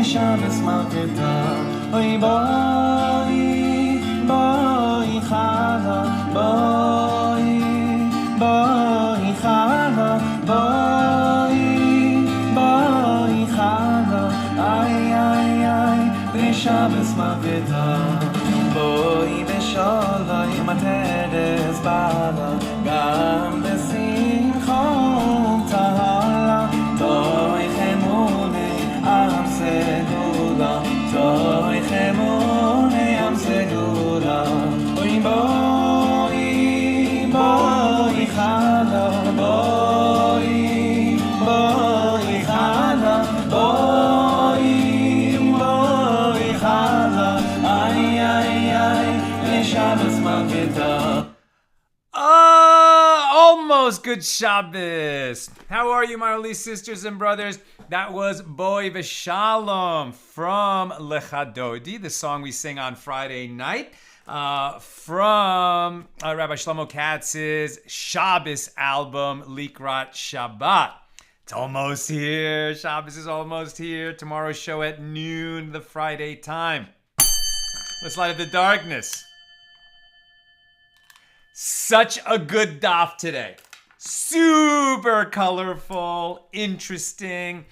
Shabbos Malketa. Oy boy, boy Chava, boy, boy Chava, boy, boy Chava. Ay, ay, ay, Shabbos Malketa. Boy Beshalai Materes Bala, Gam Besimchon Tahala. Toy Chemune Am Segula, Toy Chemune Am Segula. Oy boy, boy Chala, boy, boy Chala, boy, boy Chala. Ay, ay, ay, Shabbos Malketa. Almost good Shabbos. How are you, my holy sisters and brothers? That was Boy V'Shalom from Lecha Dodi, the song we sing on Friday night, from Rabbi Shlomo Katz's Shabbos album, Likrat Shabbat. It's almost here. Shabbos is almost here. Tomorrow's show at noon, the Friday time. Let's light up the darkness. Such a good daf today. Super colorful, interesting,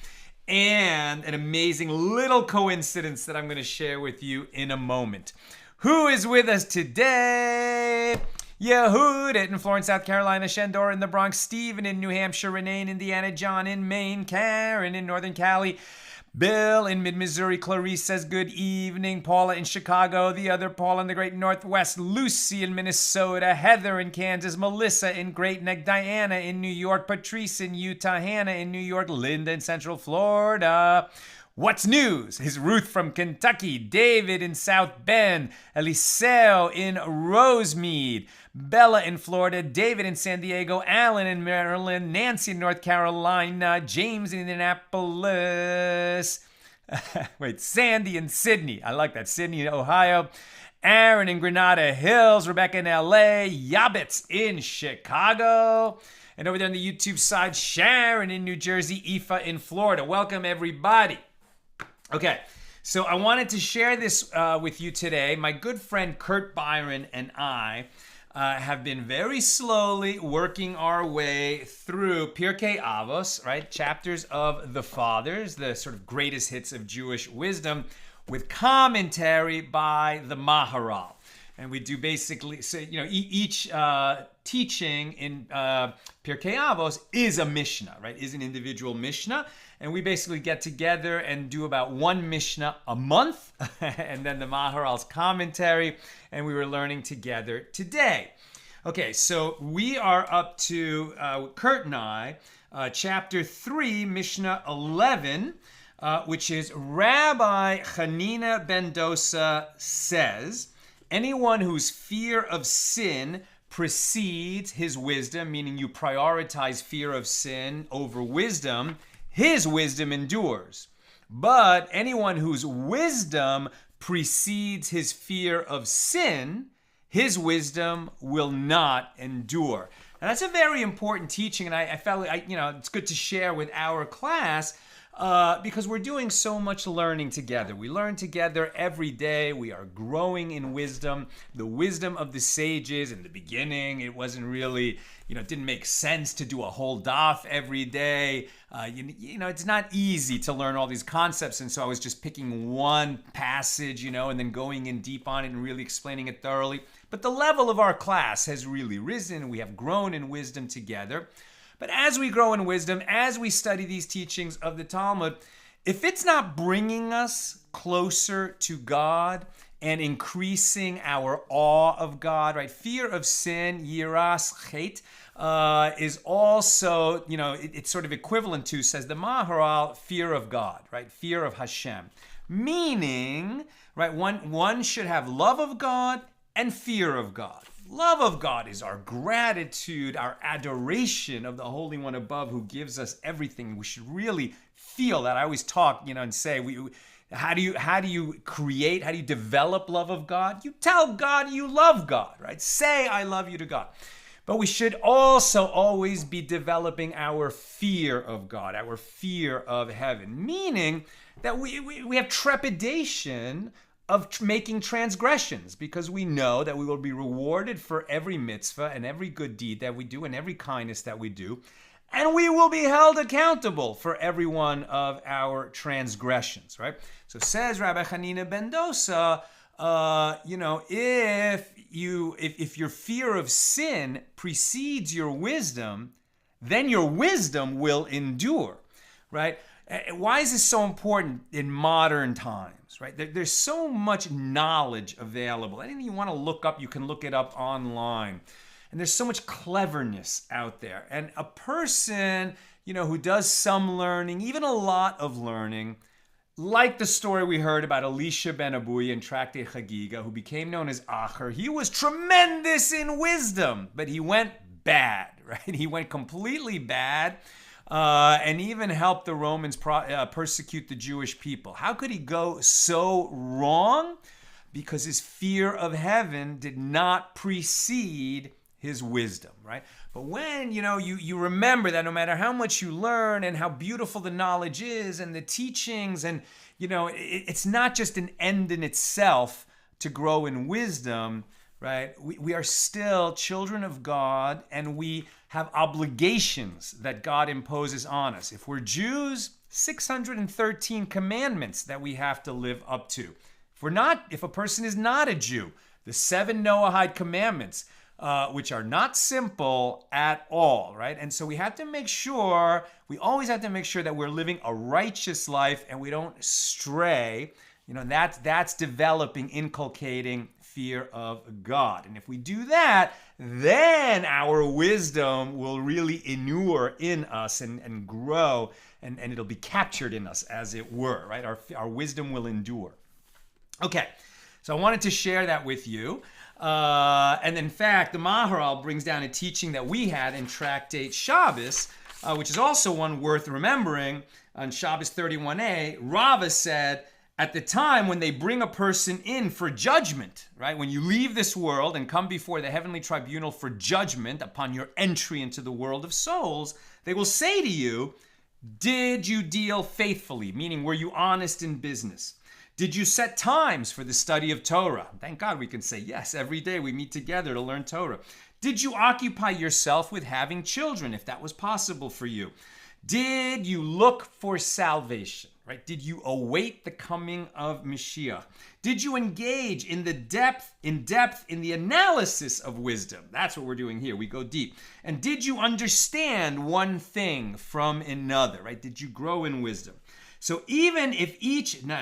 and an amazing little coincidence that I'm going to share with you in a moment. Who is with us today? Yehudit in Florence, South Carolina, Shandor in the Bronx, Stephen in New Hampshire, Renee in Indiana, John in Maine, Karen in Northern Cali, Bill in mid-Missouri, Clarice says good evening, Paula in Chicago, the other Paula in the Great Northwest, Lucy in Minnesota, Heather in Kansas, Melissa in Great Neck, Diana in New York, Patrice in Utah, Hannah in New York, Linda in Central Florida. What's news? Is Ruth from Kentucky, David in South Bend, Eliseo in Rosemead, Bella in Florida, David in San Diego, Alan in Maryland, Nancy in North Carolina, James in Indianapolis, Sandy in Sydney. I like that. Sydney in Ohio, Aaron in Granada Hills, Rebecca in LA, Yabbitz in Chicago. And over there on the YouTube side, Sharon in New Jersey, Aoife in Florida. Welcome, everybody. Okay, so I wanted to share this with you today. My good friend Kurt Byron and I have been very slowly working our way through Pirkei Avos, right? Chapters of the Fathers, the sort of greatest hits of Jewish wisdom, with commentary by the Maharal. And we do basically, so each teaching in Pirkei Avos is a Mishna, right? Is an individual Mishna. And we basically get together and do about one Mishnah a month, and then the Maharal's commentary, and we were learning together today. Okay, so we are up to, Kurt and I, chapter 3, Mishnah 11, which is Rabbi Chanina ben Dosa says, anyone whose fear of sin precedes his wisdom, meaning you prioritize fear of sin over wisdom, his wisdom endures. But anyone whose wisdom precedes his fear of sin, his wisdom will not endure. And that's a very important teaching, and I felt it's good to share with our class because we're doing so much learning together. We learn together every day. We are growing in wisdom. The wisdom of the sages in the beginning, it wasn't really, it didn't make sense to do a whole daf every day. It's not easy to learn all these concepts, and so I was just picking one passage, and then going in deep on it and really explaining it thoroughly. But the level of our class has really risen, and we have grown in wisdom together. But as we grow in wisdom, as we study these teachings of the Talmud, if it's not bringing us closer to God and increasing our awe of God, right? Fear of sin, yiras chet, is also, it's sort of equivalent to, says the Maharal, fear of God, right? Fear of Hashem. Meaning, right, one should have love of God and fear of God. Love of God is our gratitude, our adoration of the Holy One above who gives us everything. We should really feel that. I always talk, and say, how do you develop love of God? You tell God you love God, right? Say, I love you to God. But we should also always be developing our fear of God, our fear of heaven, meaning that we have trepidation of making transgressions, because we know that we will be rewarded for every mitzvah and every good deed that we do and every kindness that we do, and we will be held accountable for every one of our transgressions, right? So says Rabbi Chanina ben Dosa, if your fear of sin precedes your wisdom, then your wisdom will endure, right? Why is this so important in modern times, right? There's so much knowledge available. Anything you want to look up, you can look it up online. And there's so much cleverness out there. And a person, who does some learning, even a lot of learning, like the story we heard about Elisha ben Abuya in Tractate Chagiga, who became known as Acher, he was tremendous in wisdom, but he went bad, right? He went completely bad. And even helped the Romans persecute the Jewish people. How could he go so wrong? Because his fear of heaven did not precede his wisdom, right? But when, you remember that no matter how much you learn and how beautiful the knowledge is and the teachings, and, it's not just an end in itself to grow in wisdom, right? We are still children of God, and we have obligations that God imposes on us. If we're Jews, 613 commandments that we have to live up to. If a person is not a Jew, the 7 Noahide commandments, which are not simple at all, right? And so we always have to make sure that we're living a righteous life and we don't stray. That's developing, inculcating fear of God. And if we do that, then our wisdom will really inure in us and grow, and it'll be captured in us, as it were, right? Our wisdom will endure. Okay, so I wanted to share that with you. And in fact, the Maharal brings down a teaching that we had in Tractate Shabbos, which is also one worth remembering. On Shabbos 31a, Rava said, at the time when they bring a person in for judgment, right? When you leave this world and come before the heavenly tribunal for judgment upon your entry into the world of souls, they will say to you, did you deal faithfully? Meaning, were you honest in business? Did you set times for the study of Torah? Thank God we can say yes. Every day we meet together to learn Torah. Did you occupy yourself with having children, if that was possible for you? Did you look for salvation? Right? Did you await the coming of Mashiach? Did you engage in depth in the analysis of wisdom? That's what we're doing here. We go deep. And did you understand one thing from another? Right? Did you grow in wisdom? So even if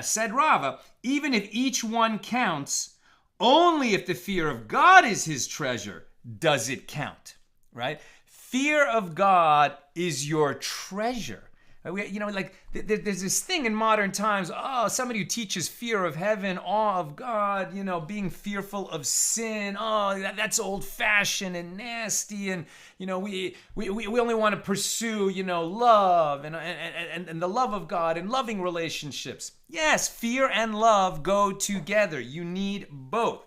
said Rava, even if each one counts, only if the fear of God is his treasure does it count. Right? Fear of God is your treasure. There's this thing in modern times, somebody who teaches fear of heaven, awe of God, being fearful of sin, that's old-fashioned and nasty, and, we only want to pursue, love and the love of God and loving relationships. Yes, fear and love go together. You need both.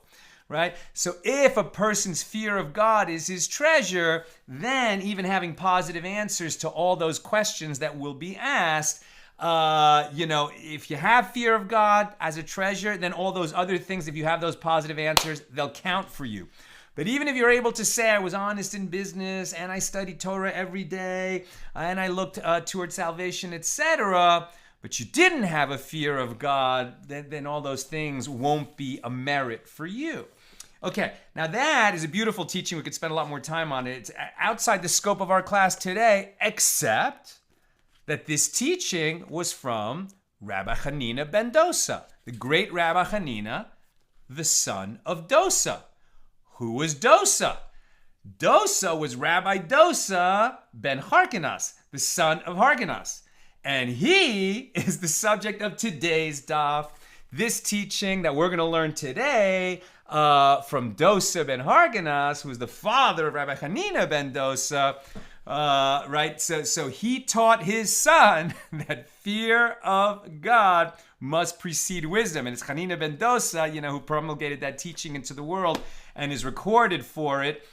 Right? So if a person's fear of God is his treasure, then even having positive answers to all those questions that will be asked, if you have fear of God as a treasure, then all those other things, if you have those positive answers, they'll count for you. But even if you're able to say, I was honest in business, and I studied Torah every day, and I looked toward salvation, etc., but you didn't have a fear of God, then all those things won't be a merit for you. Okay, now that is a beautiful teaching. We could spend a lot more time on it. It's outside the scope of our class today, except that this teaching was from Rabbi Chanina ben Dosa, the great Rabbi Chanina, the son of Dosa. Who was Dosa? Dosa was Rabbi Dosa ben Harkinas, the son of Harkinas. And he is the subject of today's daf. This teaching that we're going to learn today from Dosa ben Harkinas, who was the father of Rabbi Chanina ben Dosa, right? So he taught his son that fear of God must precede wisdom. And it's Chanina ben Dosa, who promulgated that teaching into the world and is recorded for it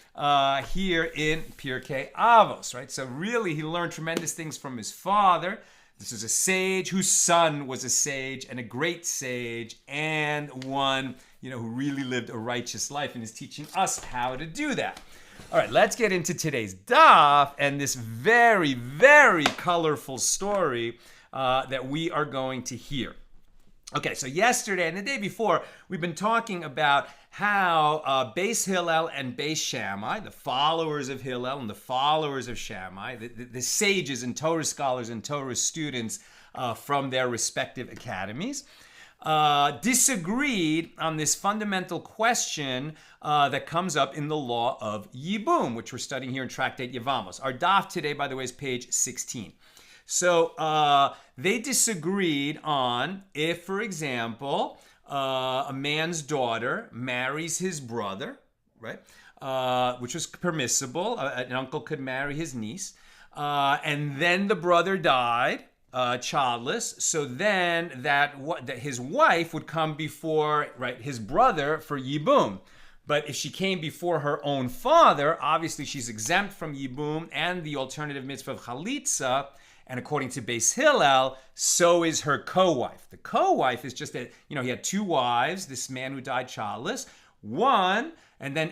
here in Pirkei Avos, right? So really, he learned tremendous things from his father. This is a sage whose son was a sage and a great sage and one, who really lived a righteous life and is teaching us how to do that. All right, let's get into today's daf and this very, very colorful story that we are going to hear. Okay, so yesterday and the day before, we've been talking about how Beis Hillel and Beis Shammai, the followers of Hillel and the followers of Shammai, the sages and Torah scholars and Torah students from their respective academies, disagreed on this fundamental question that comes up in the law of Yibum, which we're studying here in Tractate Yevamos. Our daf today, by the way, is page 16. So they disagreed on if, for example, a man's daughter marries his brother, right? Which was permissible. An uncle could marry his niece. And then the brother died, childless. So then that his wife would come before, right, his brother for Yibum. But if she came before her own father, obviously she's exempt from Yibum and the alternative mitzvah of Chalitza. And according to Beis Hillel, so is her co-wife. The co-wife is just that, he had two wives, this man who died childless, one, and then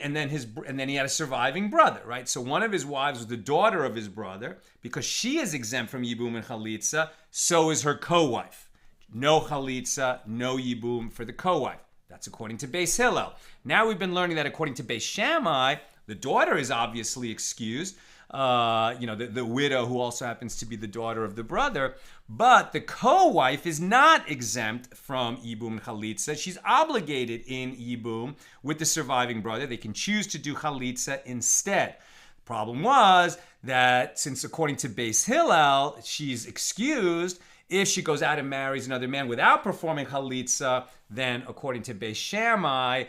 he had a surviving brother, right? So one of his wives was the daughter of his brother. Because she is exempt from Yibum and Chalitza, so is her co-wife. No Chalitza, no Yibum for the co-wife. That's according to Beis Hillel. Now we've been learning that according to Beis Shammai, the daughter is obviously excused. The widow who also happens to be the daughter of the brother, but the co-wife is not exempt from Yibum and Chalitza. She's obligated in Yibum with the surviving brother. They can choose to do Chalitza instead. The problem was that since according to Beis Hillel, she's excused, if she goes out and marries another man without performing Chalitza, then according to Beis Shammai,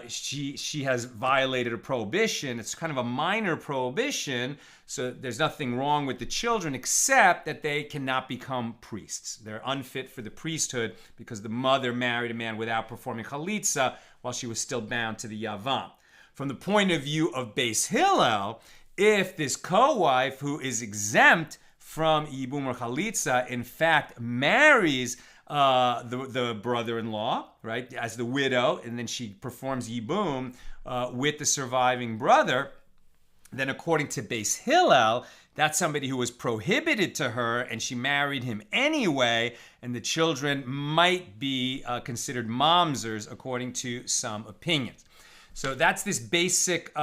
she has violated a prohibition. It's kind of a minor prohibition, so there's nothing wrong with the children except that they cannot become priests. They're unfit for the priesthood because the mother married a man without performing Chalitza while she was still bound to the Yavam. From the point of view of Beis Hillel, if this co-wife who is exempt from Yibum or Chalitza, in fact, marries the brother-in-law, right, as the widow, and then she performs Yibum with the surviving brother, then according to Beis Hillel, that's somebody who was prohibited to her, and she married him anyway, and the children might be considered mamzers according to some opinions. So that's this basic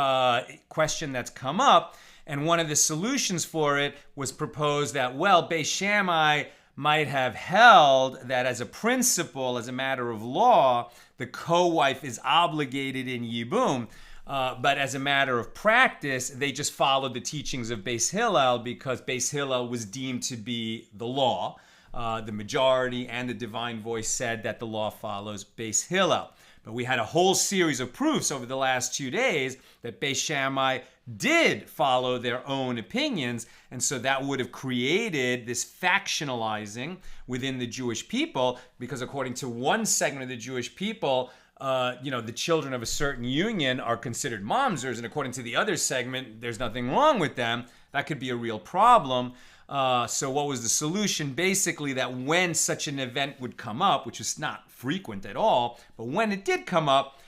question that's come up. And one of the solutions for it was proposed that, Beis Shammai might have held that as a principle, as a matter of law, the co-wife is obligated in Yibum. But as a matter of practice, they just followed the teachings of Beis Hillel because Beis Hillel was deemed to be the law. The majority and the divine voice said that the law follows Beis Hillel. But we had a whole series of proofs over the last 2 days that Beis Shammai did follow their own opinions, and so that would have created this factionalizing within the Jewish people, because according to one segment of the Jewish people, the children of a certain union are considered mamzers, and according to the other segment, there's nothing wrong with them. That could be a real problem. So what was the solution? Basically, that when such an event would come up, which is not frequent at all, but when it did come up,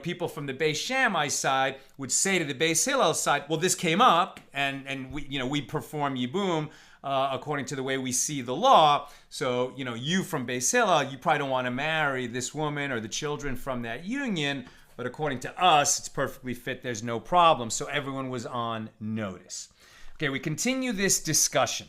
people from the Beis Shammai side would say to the Beis Hillel side, well, this came up, and we perform Yibum according to the way we see the law. So, you from Beis Hillel, you probably don't want to marry this woman or the children from that union, but according to us, it's perfectly fit, there's no problem. So everyone was on notice. Okay, we continue this discussion.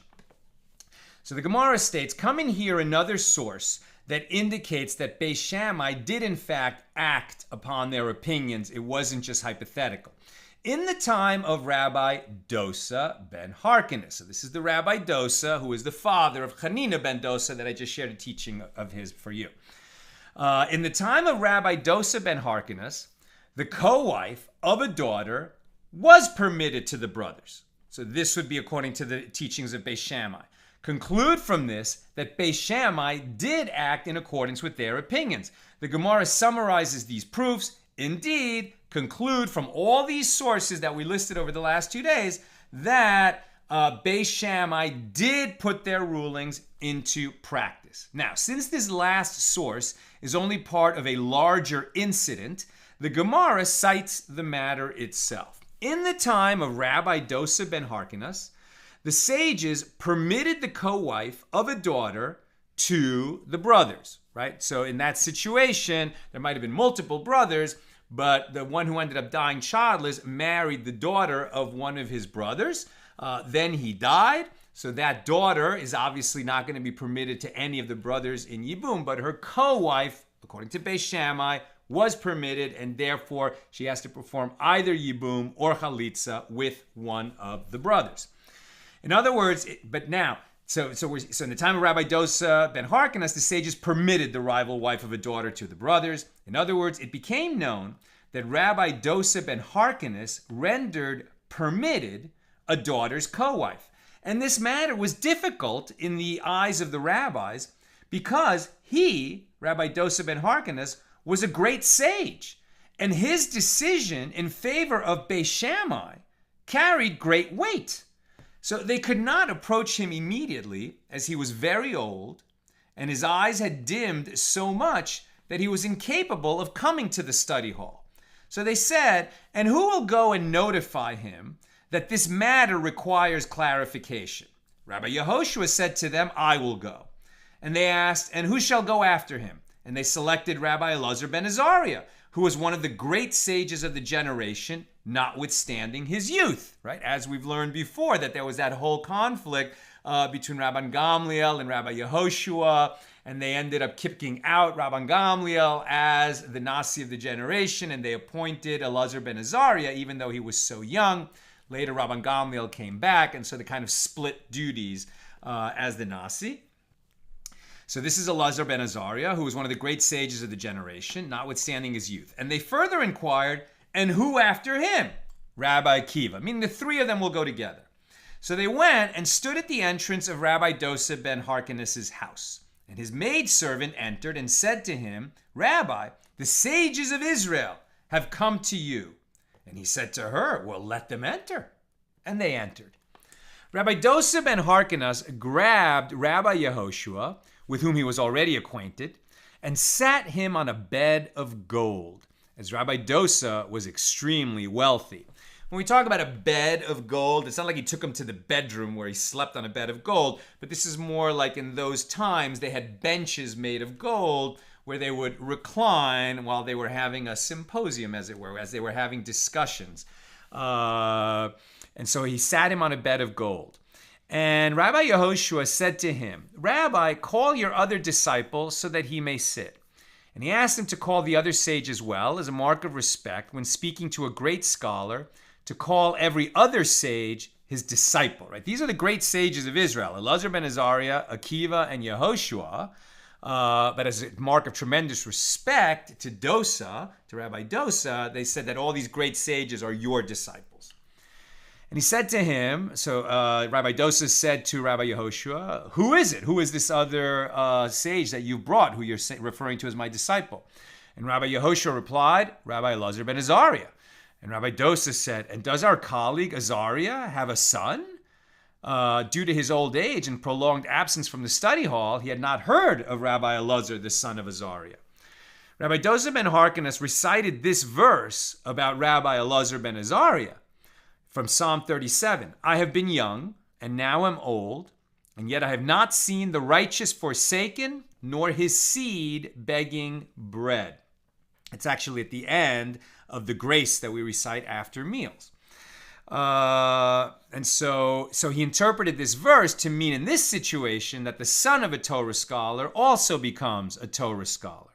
So the Gemara states, come in here another source that indicates that Beis Shammai did in fact act upon their opinions. It wasn't just hypothetical. In the time of Rabbi Dosa ben Harkinas. So this is the Rabbi Dosa, who is the father of Chanina ben Dosa that I just shared a teaching of his for you. In the time of Rabbi Dosa ben Harkinas, the co-wife of a daughter was permitted to the brothers. So this would be according to the teachings of Beis Shammai. Conclude from this that Beis Shammai did act in accordance with their opinions. The Gemara summarizes these proofs. Indeed, conclude from all these sources that we listed over the last 2 days that Beis Shammai did put their rulings into practice. Now, since this last source is only part of a larger incident, the Gemara cites the matter itself. In the time of Rabbi Dosa ben Harkinas, the sages permitted the co-wife of a daughter to the brothers, right? So in that situation, there might have been multiple brothers, but the one who ended up dying childless married the daughter of one of his brothers. Then he died. So that daughter is obviously not going to be permitted to any of the brothers in Yibum, but her co-wife, according to Beis Shammai, was permitted, and therefore she has to perform either Yibum or Chalitza with one of the brothers. In other words, so in the time of Rabbi Dosa ben Harkinas, the sages permitted the rival wife of a daughter to the brothers. In other words, it became known that Rabbi Dosa ben Harkinas rendered permitted a daughter's co-wife. And this matter was difficult in the eyes of the rabbis because he, Rabbi Dosa ben Harkinas, was a great sage. And his decision in favor of Beis Shammai carried great weight. So they could not approach him immediately, as he was very old, and his eyes had dimmed so much that he was incapable of coming to the study hall. So they said, and who will go and notify him that this matter requires clarification? Rabbi Yehoshua said to them, I will go. And they asked, and who shall go after him? And they selected Rabbi Elazar ben Azarya, who was one of the great sages of the generation, notwithstanding his youth, right? As we've learned before, that there was that whole conflict between Rabban Gamliel and Rabbi Yehoshua, and they ended up kicking out Rabban Gamliel as the Nasi of the generation, and they appointed Elazar ben Azarya, even though he was so young. Later, Rabban Gamliel came back, and so they kind of split duties as the Nasi. So this is Elazar ben Azarya, who was one of the great sages of the generation, notwithstanding his youth. And they further inquired, and who after him? Rabbi Akiva, meaning the three of them will go together. So they went and stood at the entrance of Rabbi Dosa ben Harkinas' house. And his maidservant entered and said to him, Rabbi, the sages of Israel have come to you. And he said to her, well, let them enter. And they entered. Rabbi Dosa ben Harkinas grabbed Rabbi Yehoshua, with whom he was already acquainted, and sat him on a bed of gold, as Rabbi Dosa was extremely wealthy. When we talk about a bed of gold, it's not like he took him to the bedroom where he slept on a bed of gold, but this is more like in those times they had benches made of gold where they would recline while they were having a symposium, as it were, as they were having discussions. And so he sat him on a bed of gold. And Rabbi Yehoshua said to him, Rabbi, call your other disciple so that he may sit. And he asked him to call the other sage as well, as a mark of respect when speaking to a great scholar, to call every other sage his disciple. Right? These are the great sages of Israel, Elazar ben Azarya, Akiva, and Yehoshua. But as a mark of tremendous respect to Dosa, to Rabbi Dosa, they said that all these great sages are your disciples. And he said to him, Rabbi Dosa said to Rabbi Yehoshua, who is it? Who is this other sage that you brought, who you're referring to as my disciple? And Rabbi Yehoshua replied, Rabbi Elazar ben Azarya. And Rabbi Dosa said, and does our colleague Azarya have a son? Due to his old age and prolonged absence from the study hall, he had not heard of Rabbi Elazar, the son of Azarya. Rabbi Dosa ben Harkinas recited this verse about Rabbi Elazar ben Azarya from Psalm 37. I have been young, and now am old, and yet I have not seen the righteous forsaken, nor his seed begging bread. It's actually at the end of the grace that we recite after meals. And so he interpreted this verse to mean in this situation that the son of a Torah scholar also becomes a Torah scholar.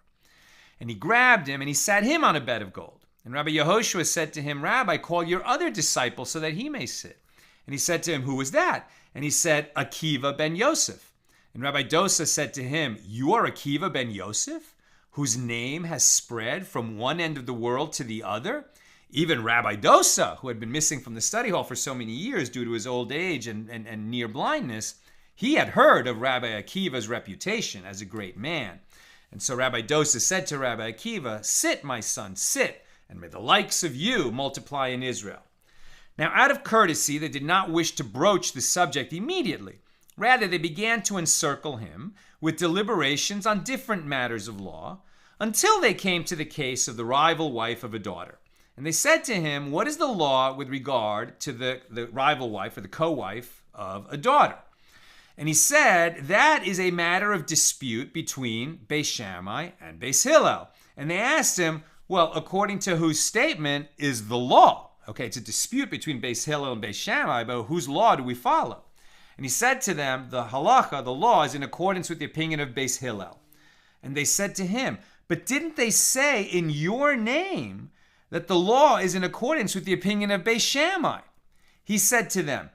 And he grabbed him and he sat him on a bed of gold. And Rabbi Yehoshua said to him, Rabbi, call your other disciple so that he may sit. And he said to him, who is that? And he said, Akiva ben Yosef. And Rabbi Dosa said to him, you are Akiva ben Yosef, whose name has spread from one end of the world to the other? Even Rabbi Dosa, who had been missing from the study hall for so many years due to his old age and near blindness, he had heard of Rabbi Akiva's reputation as a great man. And so Rabbi Dosa said to Rabbi Akiva, sit, my son, sit. and may the likes of you multiply in Israel." Now, out of courtesy, they did not wish to broach the subject immediately. Rather, they began to encircle him with deliberations on different matters of law, until they came to the case of the rival wife of a daughter. And they said to him, "What is the law with regard to the rival wife or the co-wife of a daughter?" And he said, "That is a matter of dispute between Beis Shammai and Beis Hillel." And they asked him, "Well, according to whose statement is the law?" Okay, it's a dispute between Beis Hillel and Beis Shammai, but whose law do we follow? And he said to them, "The halacha, the law, is in accordance with the opinion of Beis Hillel." And they said to him, "But didn't they say in your name that the law is in accordance with the opinion of Beis Shammai?" He said to them,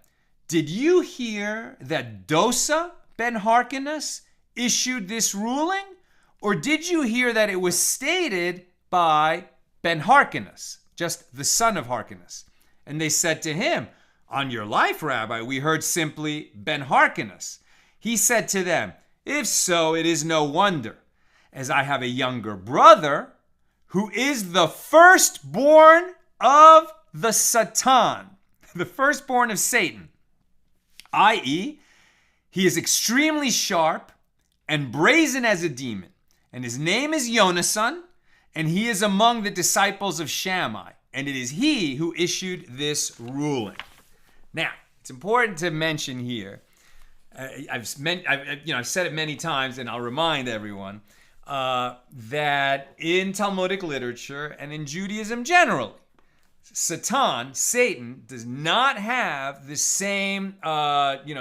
"Did you hear that Dosa ben Harkinas issued this ruling? Or did you hear that it was stated by ben Harkinas, just the son of Harkinas?" And they said to him, "On your life, Rabbi, we heard simply ben Harkinas." He said to them, "If so, it is no wonder, as I have a younger brother who is the firstborn of the Satan," the firstborn of Satan, i.e., he is extremely sharp and brazen as a demon, and his name is Yonasan, and he is among the disciples of Shammai, and it is he who issued this ruling. Now, it's important to mention here, I've said it many times, and I'll remind everyone, that in Talmudic literature and in Judaism generally, Satan, does not have the same,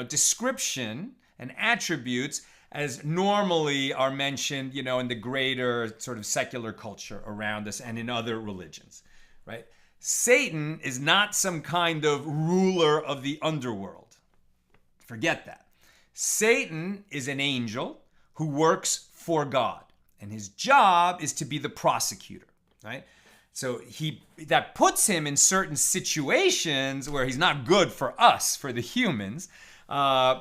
description and attributes as normally are mentioned, in the greater sort of secular culture around us and in other religions, right? Satan is not some kind of ruler of the underworld. Forget that. Satan is an angel who works for God, and his job is to be the prosecutor, right? So that puts him in certain situations where he's not good for us, for the humans,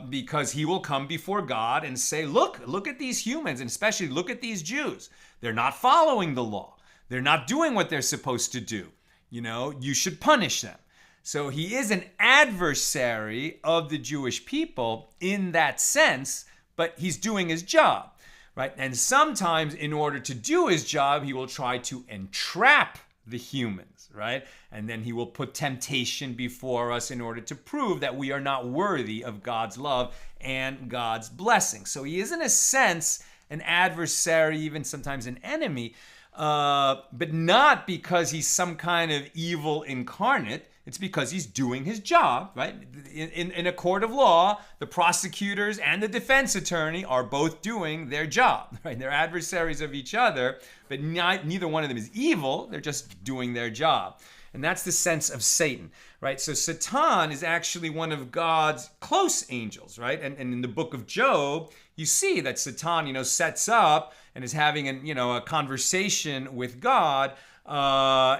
because he will come before God and say, look at these humans, and especially look at these Jews. They're not following the law. They're not doing what they're supposed to do. You should punish them. So he is an adversary of the Jewish people in that sense, but he's doing his job, right? And sometimes in order to do his job, he will try to entrap the humans, right? And then he will put temptation before us in order to prove that we are not worthy of God's love and God's blessing. So he is, in a sense, an adversary, even sometimes an enemy, but not because he's some kind of evil incarnate. It's because he's doing his job, right? In a court of law, the prosecutors and the defense attorney are both doing their job, right? They're adversaries of each other, but neither one of them is evil. They're just doing their job. And that's the sense of Satan, right? So Satan is actually one of God's close angels, right? And in the book of Job, you see that Satan, sets up and is having a conversation with God.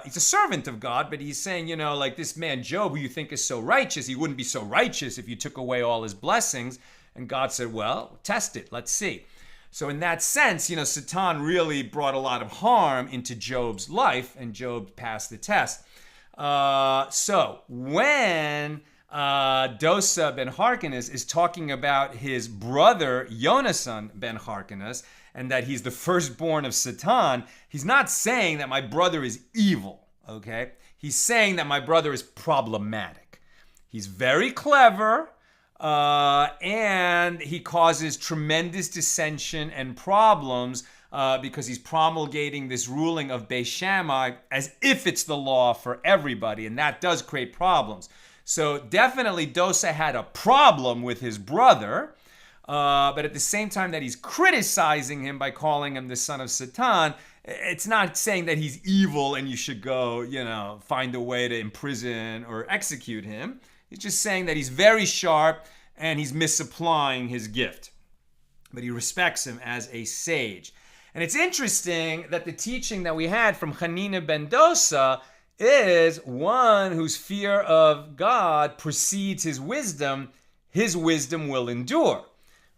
He's a servant of God, but he's saying, like this man Job, who you think is so righteous, he wouldn't be so righteous if you took away all his blessings. And God said, well, test it. Let's see. So in that sense, Satan really brought a lot of harm into Job's life, and Job passed the test. So when Dosa ben Harkinas is talking about his brother Yonasan ben Harkinas, and that he's the firstborn of Satan, he's not saying that my brother is evil, okay? He's saying that my brother is problematic. He's very clever, and he causes tremendous dissension and problems because he's promulgating this ruling of Beis Shammai as if it's the law for everybody, and that does create problems. So definitely Dosa had a problem with his brother, but at the same time that he's criticizing him by calling him the son of Satan, it's not saying that he's evil and you should go, find a way to imprison or execute him. He's just saying that he's very sharp and he's misapplying his gift. But he respects him as a sage. And it's interesting that the teaching that we had from Chanina ben Dosa is one whose fear of God precedes his wisdom will endure.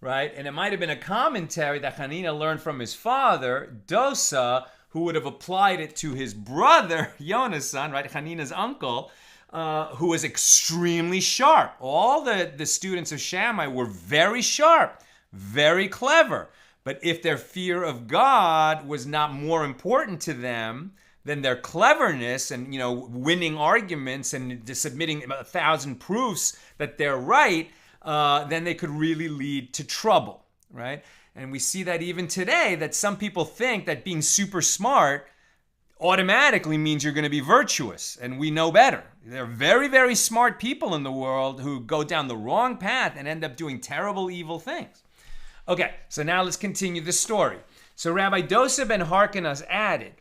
Right? And it might have been a commentary that Chanina learned from his father, Dosa, who would have applied it to his brother, Yonasan, right, Chanina's uncle, who was extremely sharp. All the students of Shammai were very sharp, very clever. But if their fear of God was not more important to them than their cleverness and, winning arguments and submitting 1,000 proofs that they're right, then they could really lead to trouble, right? And we see that even today, that some people think that being super smart automatically means you're going to be virtuous, and we know better. There are very, very smart people in the world who go down the wrong path and end up doing terrible, evil things. Okay, so now let's continue the story. So Rabbi Dosa ben Harkinas added,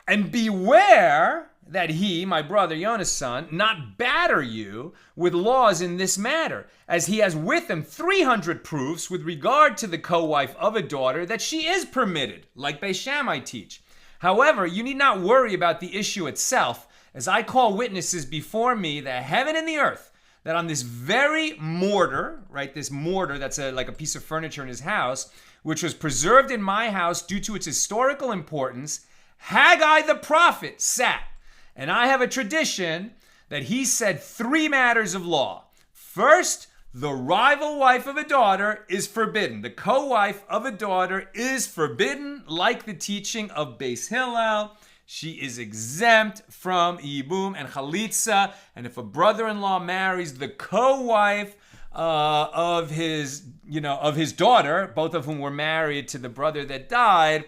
"And beware that he, my brother Yonasan, not batter you with laws in this matter, as he has with him 300 proofs with regard to the co-wife of a daughter that she is permitted, like Beis Shammai teach. However, you need not worry about the issue itself, as I call witnesses before me, the heaven and the earth, that on this very mortar, right, this mortar that's like a piece of furniture in his house, which was preserved in my house due to its historical importance, Haggai the prophet sat. And I have a tradition that he said 3 matters of law. First, the rival wife of a daughter is forbidden. The co-wife of a daughter is forbidden, like the teaching of Beis Hillel. She is exempt from Yibum and Chalitza. And if a brother-in-law marries the co-wife of his daughter, both of whom were married to the brother that died,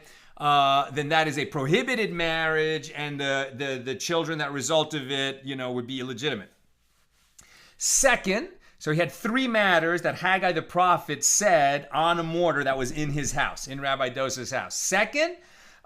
then that is a prohibited marriage, and the children that result of it, would be illegitimate. Second, so he had 3 matters that Haggai the prophet said on a mortar that was in his house, in Rabbi Dosa's house. Second,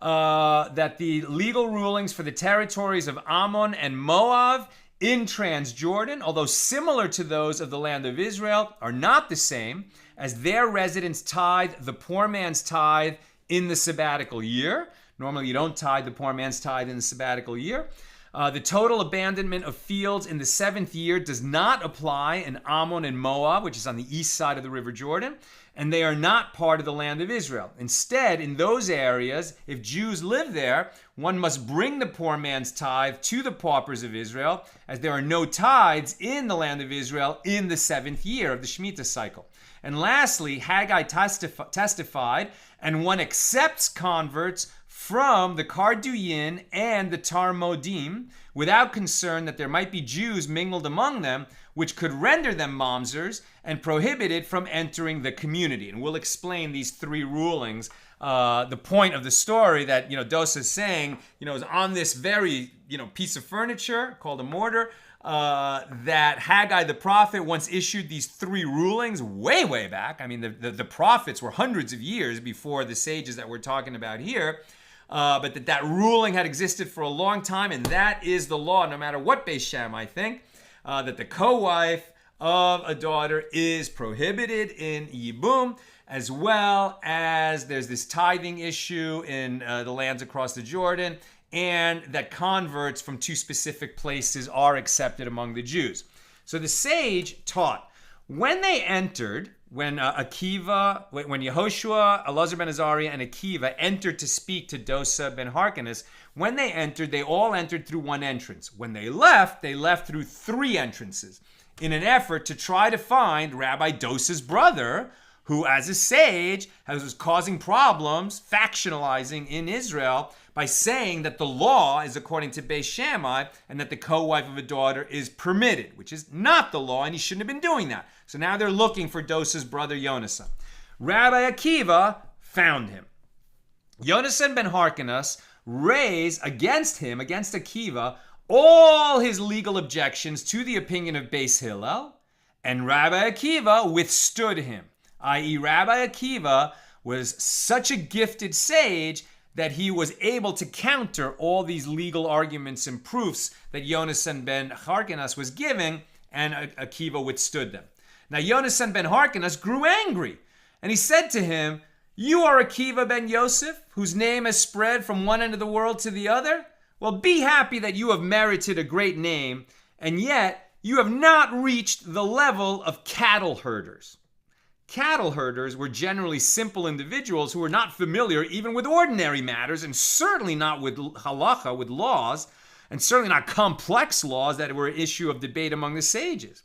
that the legal rulings for the territories of Ammon and Moab in Transjordan, although similar to those of the land of Israel, are not the same, as their residents tithe the poor man's tithe in the sabbatical year. Normally you don't tithe the poor man's tithe in the sabbatical year. The total abandonment of fields in the 7th year does not apply in Ammon and Moab, which is on the east side of the River Jordan, and they are not part of the land of Israel. Instead, in those areas, if Jews live there, one must bring the poor man's tithe to the paupers of Israel, as there are no tithes in the land of Israel in the 7th year of the Shemitah cycle. And lastly, Haggai testified, and one accepts converts from the Karduyin and the Tarmodim without concern that there might be Jews mingled among them, which could render them mamzers and prohibited from entering the community. And we'll explain these 3 rulings. The point of the story that, Dosa is saying, is on this very, piece of furniture called a mortar, that Haggai the prophet once issued these 3 rulings way, way back. I mean, the prophets were hundreds of years before the sages that we're talking about here. But that ruling had existed for a long time, and that is the law, no matter what Beis Shammai think, that the co-wife of a daughter is prohibited in Yibum, as well as there's this tithing issue in the lands across the Jordan, and that converts from 2 specific places are accepted among the Jews. So the sage taught, when Yehoshua, Elazar ben Azarya, and Akiva entered to speak to Dosa ben Harkinas, when they entered, they all entered through one entrance. When they left through 3 entrances, in an effort to try to find Rabbi Dosa's brother, who as a sage was causing problems, factionalizing in Israel, by saying that the law is according to Beis Shammai and that the co-wife of a daughter is permitted, which is not the law, and he shouldn't have been doing that. So now they're looking for Dosa's brother Yonasan. Rabbi Akiva found him. Yonasan ben Harkinas raised against Akiva, all his legal objections to the opinion of Beis Hillel, and Rabbi Akiva withstood him, i.e. Rabbi Akiva was such a gifted sage that he was able to counter all these legal arguments and proofs that Yonasan ben Harkinas was giving, and Akiva withstood them. Now Yonasan ben Harkinas grew angry, and he said to him, "You are Akiva ben Yosef, whose name has spread from one end of the world to the other? Well, be happy that you have merited a great name, and yet you have not reached the level of cattle herders." cattle herders were generally simple individuals who were not familiar even with ordinary matters, and certainly not with halacha, with laws, and certainly not complex laws that were an issue of debate among the sages.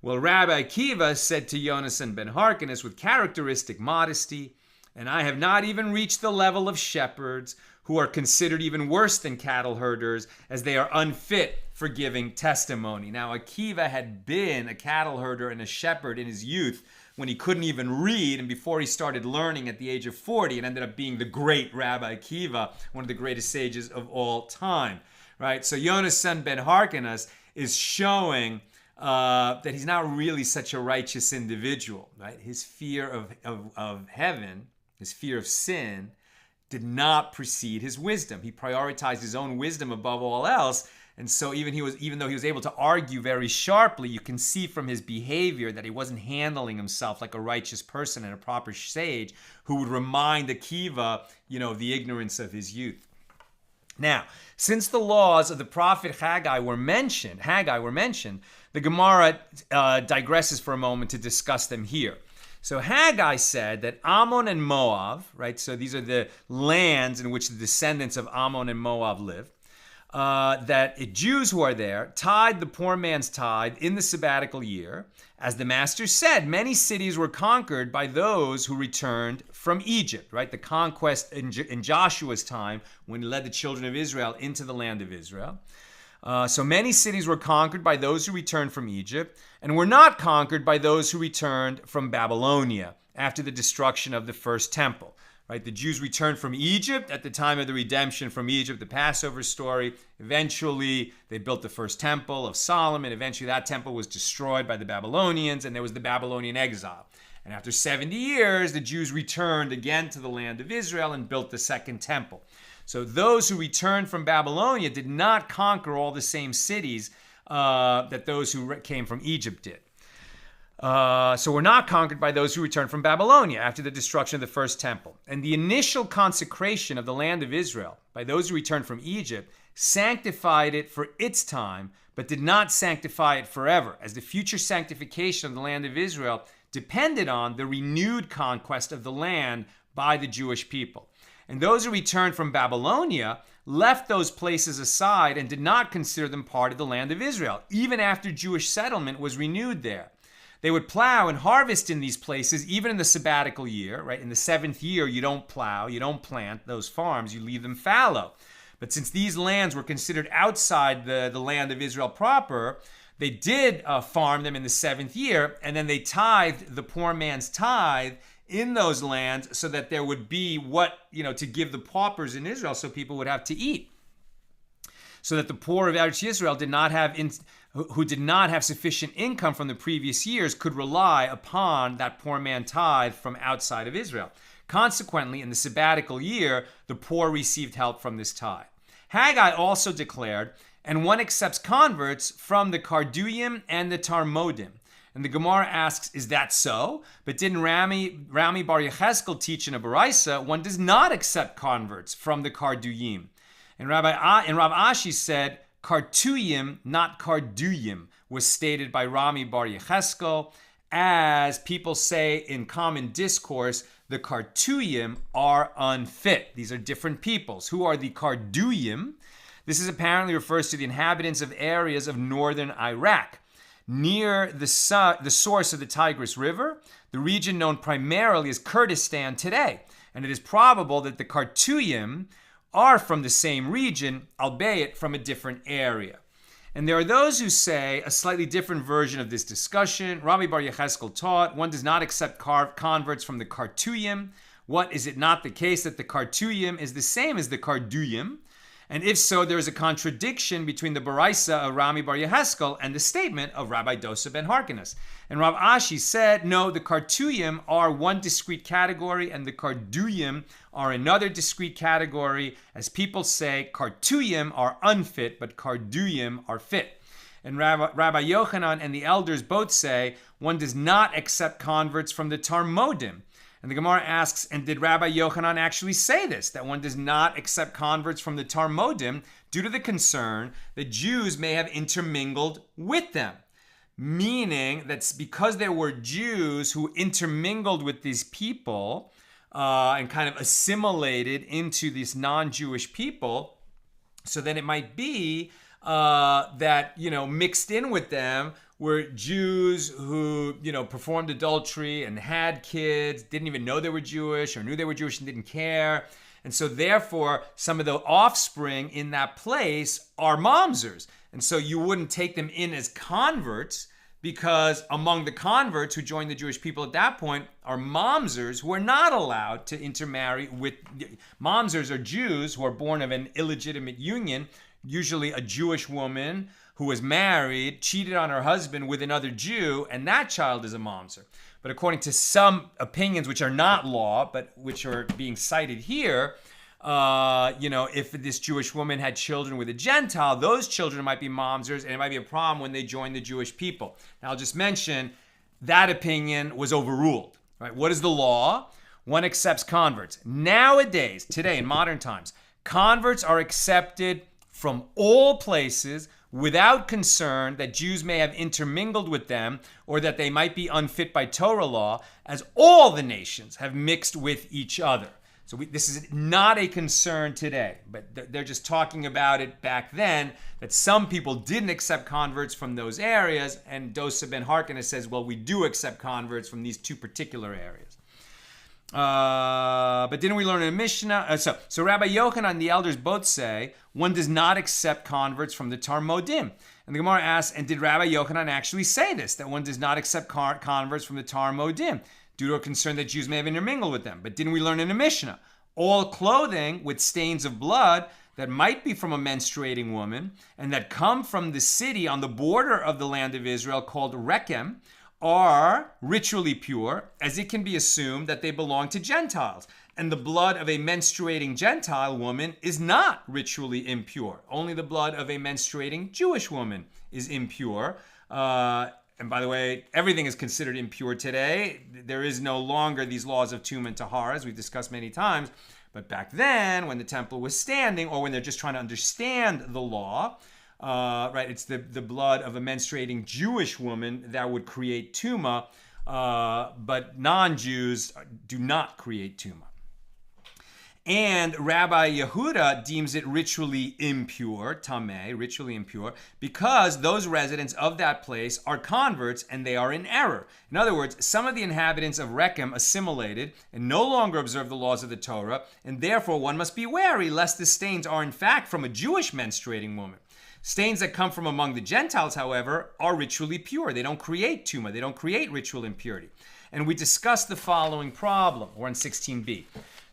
Well, Rabbi Akiva said to Yonasan ben Harkinas with characteristic modesty, "And I have not even reached the level of shepherds, who are considered even worse than cattle herders, as they are unfit for giving testimony." Now, Akiva had been a cattle herder and a shepherd in his youth when he couldn't even read, and before he started learning at the age of 40 and ended up being the great Rabbi Akiva, one of the greatest sages of all time, right? So Yonasan ben Harkinas is showing that he's not really such a righteous individual, right? His fear of heaven, his fear of sin, did not precede his wisdom. He prioritized his own wisdom above all else. And so even though he was able to argue very sharply, you can see from his behavior that he wasn't handling himself like a righteous person and a proper sage who would remind Akiva, of the ignorance of his youth. Now, since the laws of the prophet Haggai were mentioned, the Gemara digresses for a moment to discuss them here. So Haggai said that Ammon and Moab, right? So these are the lands in which the descendants of Ammon and Moab live. That Jews who are there tithe the poor man's tithe in the sabbatical year. As the master said, many cities were conquered by those who returned from Egypt, right? The conquest in Joshua's time when he led the children of Israel into the land of Israel. So many cities were conquered by those who returned from Egypt and were not conquered by those who returned from Babylonia after the destruction of the first temple. Right, the Jews returned from Egypt at the time of the redemption from Egypt, the Passover story. Eventually, they built the first temple of Solomon. Eventually, that temple was destroyed by the Babylonians, and there was the Babylonian exile. And after 70 years, the Jews returned again to the land of Israel and built the second temple. So those who returned from Babylonia did not conquer all the same cities that those who came from Egypt did. So we're not conquered by those who returned from Babylonia after the destruction of the first temple. And the initial consecration of the land of Israel by those who returned from Egypt sanctified it for its time, but did not sanctify it forever, as the future sanctification of the land of Israel depended on the renewed conquest of the land by the Jewish people. And those who returned from Babylonia left those places aside and did not consider them part of the land of Israel, even after Jewish settlement was renewed there. They would plow and harvest in these places, even in the sabbatical year, right? In the 7th year, you don't plow, you don't plant those farms, you leave them fallow. But since these lands were considered outside the land of Israel proper, they did farm them in the 7th year, and then they tithed the poor man's tithe in those lands so that there would be to give the paupers in Israel so people would have to eat. So that the poor of Eretz Yisrael who did not have sufficient income from the previous years could rely upon that poor man tithe from outside of Israel. Consequently, in the sabbatical year, the poor received help from this tithe. Haggai also declared, and one accepts converts from the Karduyim and the Tarmodim. And the Gemara asks, is that so? But didn't Rami Bar Yecheskel teach in a Baraisa, one does not accept converts from the Karduyim? And Rav Ashi said, Kartuyim, not Karduyim, was stated by Rami Bar Yecheskel. As people say in common discourse, the Kartuyim are unfit. These are different peoples. Who are the Karduyim? This apparently refers to the inhabitants of areas of northern Iraq, near the source of the Tigris River, the region known primarily as Kurdistan today. And it is probable that the Kartuyim are from the same region, albeit from a different area. And there are those who say a slightly different version of this discussion. Rabbi Bar Yecheskel taught, one does not accept converts from the Kartuyim. What, is it not the case that the Kartuyim is the same as the Karduyim? And if so, there is a contradiction between the Baraisa of Rami Bar Yecheskel and the statement of Rabbi Dosa ben Harkinas. And Rav Ashi said, no, the Kartuyim are one discrete category and the Karduyim are another discrete category. As people say, Kartuyim are unfit, but Karduyim are fit. And Rabbi Yochanan and the elders both say, one does not accept converts from the Tarmodim. And the Gemara asks, and did Rabbi Yochanan actually say this, that one does not accept converts from the Tarmodim due to the concern that Jews may have intermingled with them? meaning that's because there were Jews who intermingled with these people and kind of assimilated into these non-Jewish people. So then it might be that, mixed in with them were Jews who, performed adultery and had kids, didn't even know they were Jewish or knew they were Jewish and didn't care. And so therefore, some of the offspring in that place are mamzers. And so you wouldn't take them in as converts, because among the converts who joined the Jewish people at that point are mamzers who are not allowed to intermarry with... Mamzers are Jews who are born of an illegitimate union, usually a Jewish woman who was married, cheated on her husband with another Jew, and that child is a mamzer. But according to some opinions, which are not law, but which are being cited here, if this Jewish woman had children with a Gentile, those children might be mamzers, and it might be a problem when they join the Jewish people. Now, I'll just mention that opinion was overruled. Right? What is the law? One accepts converts. Nowadays, today, in modern times, converts are accepted from all places without concern that Jews may have intermingled with them or that they might be unfit by Torah law, as all the nations have mixed with each other. So this is not a concern today, but they're just talking about it back then, that some people didn't accept converts from those areas, and Dosa ben Harkinas says, well, we do accept converts from these two particular areas. But didn't we learn in a Mishna? So Rabbi Yochanan and the elders both say one does not accept converts from the Tarmodim. And the Gemara asks, and did Rabbi Yochanan actually say this, that one does not accept converts from the Tarmodim, due to a concern that Jews may have intermingled with them? But didn't we learn in a Mishnah? All clothing with stains of blood that might be from a menstruating woman and that come from the city on the border of the land of Israel called Rechem are ritually pure, as it can be assumed that they belong to Gentiles. And the blood of a menstruating Gentile woman is not ritually impure. Only the blood of a menstruating Jewish woman is impure. And by the way, everything is considered impure today. There is no longer these laws of Tum and Tahara, as we've discussed many times. But back then, when the temple was standing, or when they're just trying to understand the law, it's the blood of a menstruating Jewish woman that would create Tuma, but non-Jews do not create Tuma. And Rabbi Yehuda deems it ritually impure, tameh, ritually impure, because those residents of that place are converts and they are in error. In other words, some of the inhabitants of Rechem assimilated and no longer observe the laws of the Torah, and therefore one must be wary lest the stains are in fact from a Jewish menstruating woman. Stains that come from among the Gentiles, however, are ritually pure. They don't create tumah. They don't create ritual impurity. And we discussed the following problem. We're on 16b.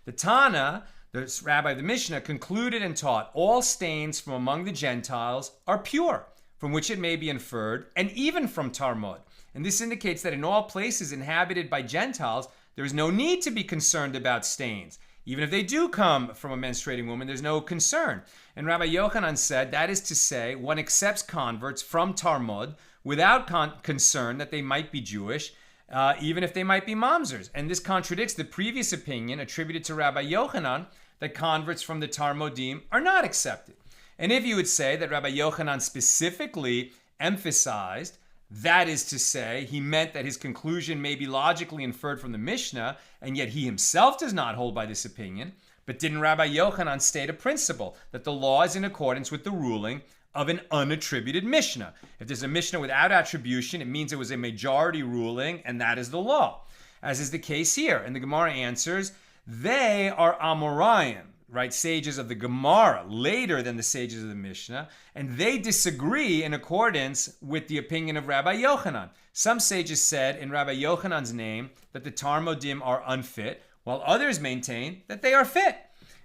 The Tana, the rabbi of the Mishnah, concluded and taught all stains from among the Gentiles are pure, from which it may be inferred, and even from Tarmod. And this indicates that in all places inhabited by Gentiles, there is no need to be concerned about stains. Even if they do come from a menstruating woman, there's no concern. And Rabbi Yochanan said, that is to say, one accepts converts from Tarmod without concern that they might be Jewish, even if they might be mamzers. And this contradicts the previous opinion attributed to Rabbi Yochanan that converts from the Tarmodim are not accepted. And if you would say that Rabbi Yochanan specifically emphasized, that is to say, he meant that his conclusion may be logically inferred from the Mishnah, and yet he himself does not hold by this opinion, but didn't Rabbi Yochanan state a principle that the law is in accordance with the ruling of an unattributed Mishnah? If there's a Mishnah without attribution, it means it was a majority ruling, and that is the law, as is the case here. And the Gemara answers, they are Amoraim, right, sages of the Gemara, later than the sages of the Mishnah, and they disagree in accordance with the opinion of Rabbi Yochanan. Some sages said in Rabbi Yochanan's name that the Tarmodim are unfit, while others maintain that they are fit.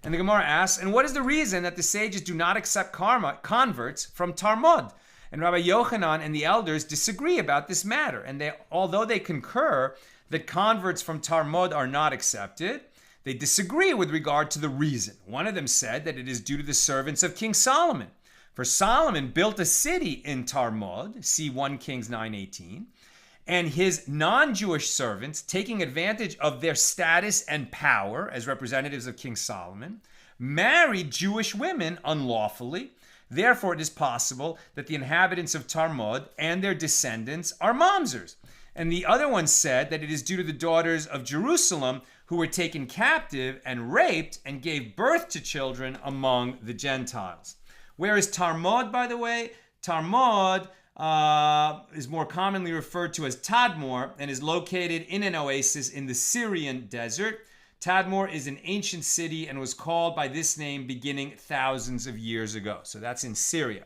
And the Gemara asks, and what is the reason that the sages do not accept converts from Tarmod? And Rabbi Yochanan and the elders disagree about this matter. And although they concur that converts from Tarmod are not accepted, they disagree with regard to the reason. One of them said that it is due to the servants of King Solomon. For Solomon built a city in Tarmod, see 1 Kings 9:18, and his non-Jewish servants, taking advantage of their status and power as representatives of King Solomon, married Jewish women unlawfully, Therefore, it is possible that the inhabitants of Tarmod and their descendants are mamzers. And the other one said that it is due to the daughters of Jerusalem who were taken captive and raped and gave birth to children among the Gentiles. Whereas Tarmod, by the way, Tarmod is more commonly referred to as Tadmor and is located in an oasis in the Syrian desert. Tadmor is an ancient city and was called by this name beginning thousands of years ago. So that's in Syria.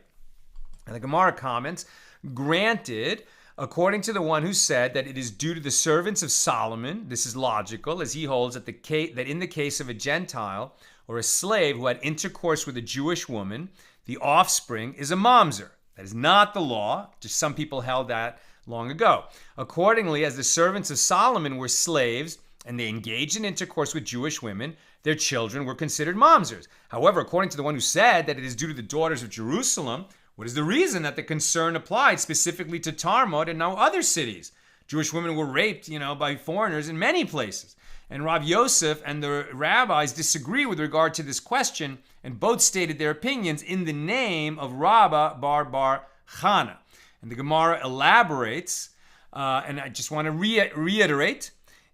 And the Gemara comments, granted, according to the one who said that it is due to the servants of Solomon, this is logical, as he holds that in the case of a Gentile or a slave who had intercourse with a Jewish woman, the offspring is a mamzer. That is not the law, just some people held that long ago. Accordingly, as the servants of Solomon were slaves and they engaged in intercourse with Jewish women, their children were considered mamzers. However, according to the one who said that it is due to the daughters of Jerusalem, what is the reason that the concern applied specifically to Tarmod and no other cities? Jewish women were raped, by foreigners in many places. And Rav Yosef and the rabbis disagree with regard to this question, and both stated their opinions in the name of Rabbah bar Chana. And the Gemara elaborates, and I just want to reiterate,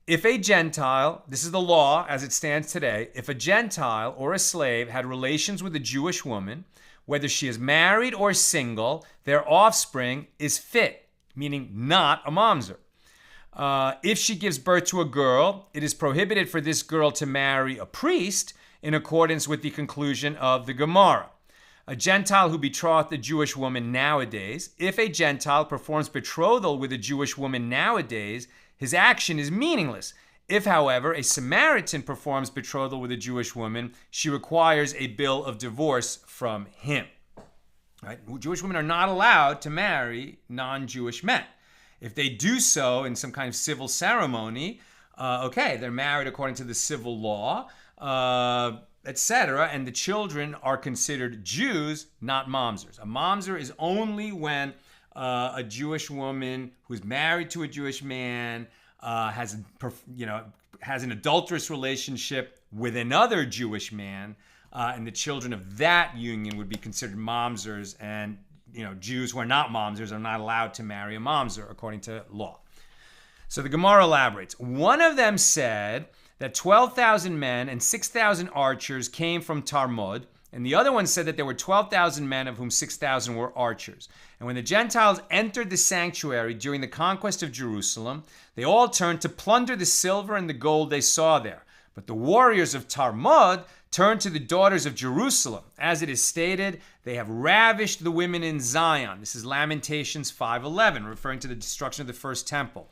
if a Gentile, this is the law as it stands today, if a Gentile or a slave had relations with a Jewish woman, whether she is married or single, their offspring is fit, meaning not a mamzer. If she gives birth to a girl, it is prohibited for this girl to marry a priest in accordance with the conclusion of the Gemara. A Gentile who betrothed a Jewish woman nowadays, if a Gentile performs betrothal with a Jewish woman nowadays, his action is meaningless. If, however, a Samaritan performs betrothal with a Jewish woman, she requires a bill of divorce from him. Right? Jewish women are not allowed to marry non-Jewish men. If they do so in some kind of civil ceremony, they're married according to the civil law, etc., and the children are considered Jews, not mamzers. A mamzer is only when a Jewish woman who's married to a Jewish man has an adulterous relationship with another Jewish man, and the children of that union would be considered mamzers, and Jews who are not mamzers are not allowed to marry a mamzer according to law. So the Gemara elaborates. One of them said that 12,000 men and 6,000 archers came from Tarmod, and the other one said that there were 12,000 men, of whom 6,000 were archers. And when the Gentiles entered the sanctuary during the conquest of Jerusalem, they all turned to plunder the silver and the gold they saw there. But the warriors of Tarmod turned to the daughters of Jerusalem. As it is stated, they have ravished the women in Zion. This is Lamentations 5:11, referring to the destruction of the first temple.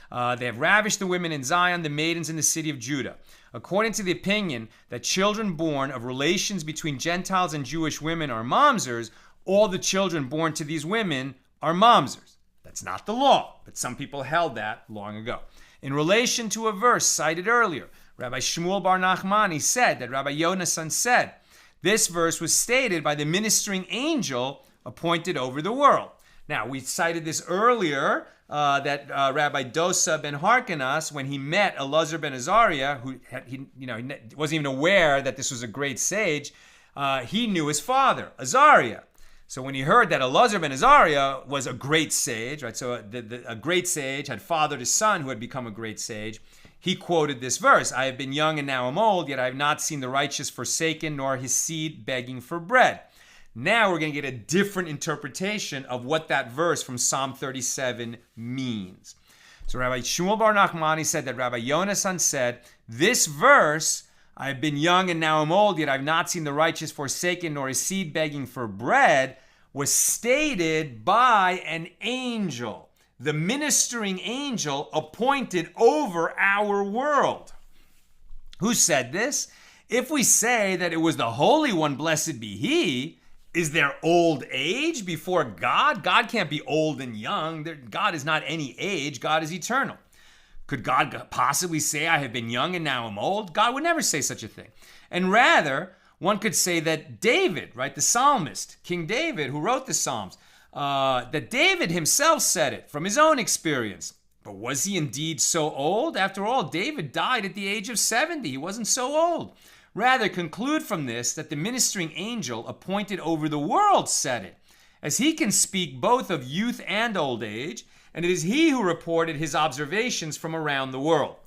They have ravished the women in Zion, the maidens in the city of Judah. According to the opinion that children born of relations between Gentiles and Jewish women are mamzers, all the children born to these women are mamzers. That's not the law, but some people held that long ago. In relation to a verse cited earlier, Rabbi Shmuel bar Nachmani said that Rabbi Yonasan said, this verse was stated by the ministering angel appointed over the world. Now, we cited this earlier, that Rabbi Dosa ben Harkinas, when he met Elazar ben Azarya, who he wasn't even aware that this was a great sage, he knew his father, Azarya. So when he heard that Elazar ben Azarya was a great sage, right? So a great sage had fathered a son who had become a great sage. He quoted this verse, I have been young and now am old, yet I have not seen the righteous forsaken, nor his seed begging for bread. Now we're going to get a different interpretation of what that verse from Psalm 37 means. So Rabbi Shmuel bar Nachmani said that Rabbi Yonasan said, this verse, I have been young and now am old, yet I have not seen the righteous forsaken, nor his seed begging for bread, was stated by an angel, the ministering angel appointed over our world. Who said this? If we say that it was the Holy One, blessed be he, is there old age before God? God can't be old and young. God is not any age. God is eternal. Could God possibly say, I have been young and now am old? God would never say such a thing. And rather, one could say that David, right, the psalmist, King David, who wrote the Psalms, that David himself said it from his own experience. But was he indeed so old? After all, David died at the age of 70. He wasn't so old. Rather, conclude from this that the ministering angel appointed over the world said it, as he can speak both of youth and old age, and it is he who reported his observations from around the world.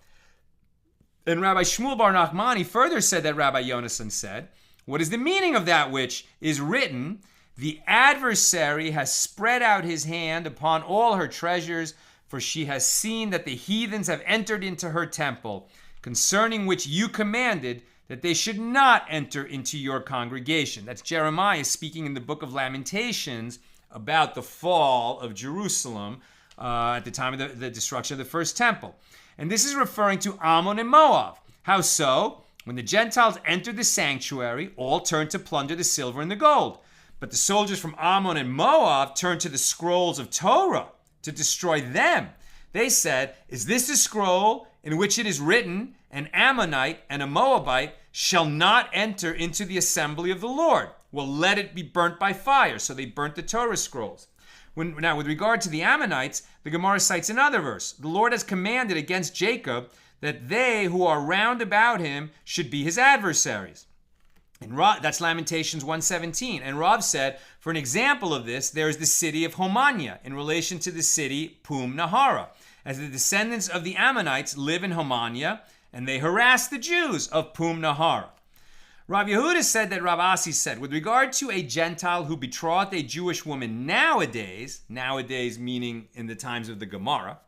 And Rabbi Shmuel bar Nachmani further said that Rabbi Yonasan said, what is the meaning of that which is written? The adversary has spread out his hand upon all her treasures, for she has seen that the heathens have entered into her temple, concerning which you commanded that they should not enter into your congregation. That's Jeremiah speaking in the book of Lamentations about the fall of Jerusalem at the time of the destruction of the first temple. And this is referring to Ammon and Moab. How so? When the Gentiles entered the sanctuary, all turned to plunder the silver and the gold. But the soldiers from Ammon and Moab turned to the scrolls of Torah to destroy them. They said, is this a scroll in which it is written, an Ammonite and a Moabite shall not enter into the assembly of the Lord? Well, let it be burnt by fire. So they burnt the Torah scrolls. Now, with regard to the Ammonites, the Gemara cites another verse. The Lord has commanded against Jacob that they who are round about him should be his adversaries. And that's Lamentations 1:17. And Rav said, for an example of this, there is the city of Homanya in relation to the city Pum Nahara, as the descendants of the Ammonites live in Homanya, and they harass the Jews of Pum Nahara. Rav Yehuda said that Rav Asi said, with regard to a Gentile who betrothed a Jewish woman nowadays meaning in the times of the Gemara,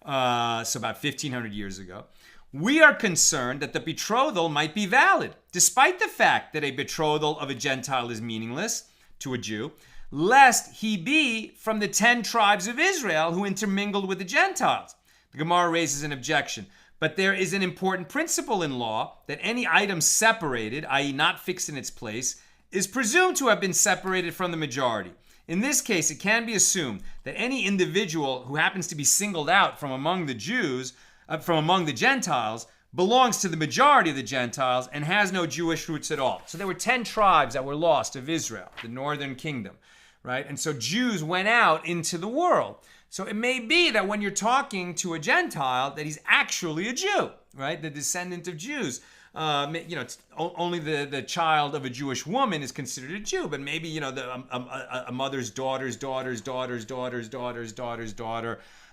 so about 1,500 years ago, we are concerned that the betrothal might be valid, despite the fact that a betrothal of a Gentile is meaningless to a Jew, lest he be from the 10 tribes of Israel who intermingled with the Gentiles. The Gemara raises an objection. But there is an important principle in law that any item separated, i.e. not fixed in its place, is presumed to have been separated from the majority. In this case, it can be assumed that any individual who happens to be singled out from among the Jews, from among the Gentiles, belongs to the majority of the Gentiles and has no Jewish roots at all. So there were 10 tribes that were lost of Israel, the northern kingdom, right? And so Jews went out into the world. So it may be that when you're talking to a Gentile, that he's actually a Jew, right? The descendant of Jews. It's only the child of a Jewish woman is considered a Jew, but maybe, a mother's daughter,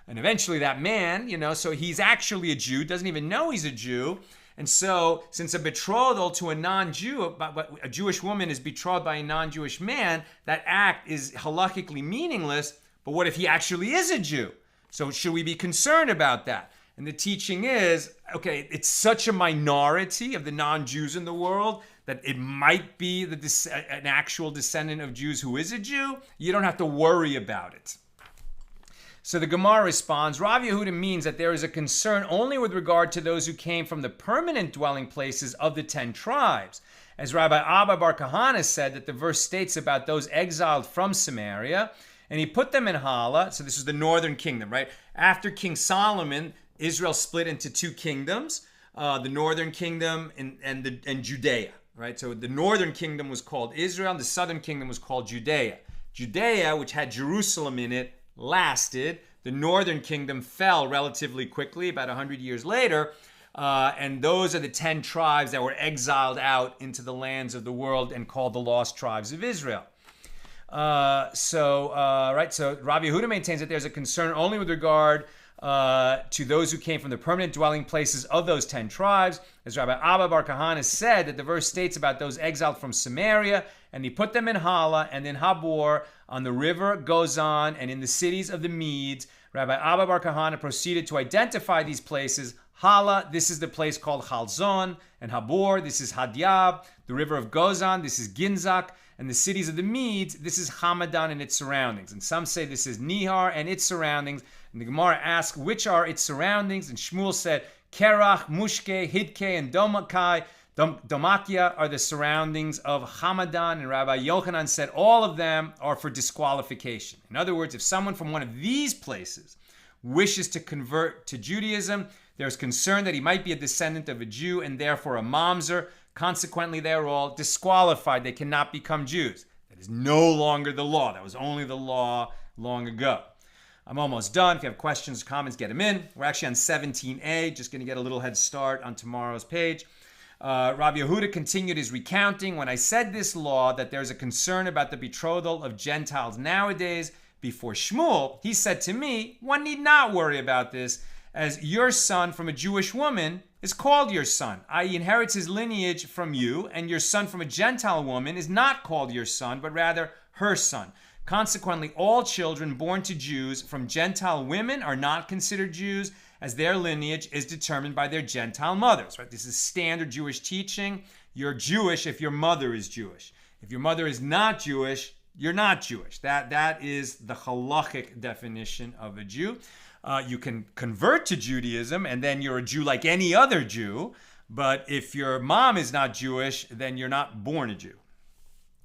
and eventually that man, so he's actually a Jew, doesn't even know he's a Jew. And so, since a betrothal to a non-Jew, a Jewish woman is betrothed by a non-Jewish man, that act is halakhically meaningless. But what if he actually is a Jew? So should we be concerned about that? And the teaching is, okay, it's such a minority of the non-Jews in the world that it might be an actual descendant of Jews who is a Jew. You don't have to worry about it. So the Gemara responds, Rav Yehuda means that there is a concern only with regard to those who came from the permanent dwelling places of the 10 tribes. As Rabbi Abba bar Kahana said that the verse states about those exiled from Samaria, and he put them in Hala. So this is the northern kingdom, right? After King Solomon, Israel split into 2 kingdoms, the northern kingdom and Judea, right? So the northern kingdom was called Israel, and the southern kingdom was called Judea. Judea, which had Jerusalem in it, lasted. The northern kingdom fell relatively quickly, about 100 years later, and those are the 10 tribes that were exiled out into the lands of the world and called the lost tribes of Israel. So Rabbi Yehuda maintains that there's a concern only with regard to those who came from the permanent dwelling places of those 10 tribes. As Rabbi Abba bar Kahana said that the verse states about those exiled from Samaria, and he put them in Hala and in Habor on the river Gozan and in the cities of the Medes. Rabbi Abba bar Kahana proceeded to identify these places. Hala, this is the place called Chalzon, and Habor, this is Hadyab, the river of Gozan, this is Ginzak, and the cities of the Medes, this is Hamadan and its surroundings. And some say this is Nihar and its surroundings. And the Gemara asks, which are its surroundings? And Shmuel said, Kerach, Mushke, Hidke, and Domakia are the surroundings of Hamadan. And Rabbi Yochanan said all of them are for disqualification. In other words, if someone from one of these places wishes to convert to Judaism, there's concern that he might be a descendant of a Jew and therefore a mamzer. Consequently, they're all disqualified. They cannot become Jews. That is no longer the law. That was only the law long ago. I'm almost done. If you have questions, comments, get them in. We're actually on 17a. Just going to get a little head start on tomorrow's page. Rabbi Yehuda continued his recounting. When I said this law, that there's a concern about the betrothal of Gentiles nowadays, before Shmuel, he said to me, one need not worry about this, as your son from a Jewish woman is called your son, i.e. inherits his lineage from you, and your son from a Gentile woman is not called your son, but rather her son. Consequently, all children born to Jews from Gentile women are not considered Jews, as their lineage is determined by their Gentile mothers. Right? This is standard Jewish teaching. You're Jewish if your mother is Jewish. If your mother is not Jewish, you're not Jewish. That is the halachic definition of a Jew. You can convert to Judaism, and then you're a Jew like any other Jew. But if your mom is not Jewish, then you're not born a Jew.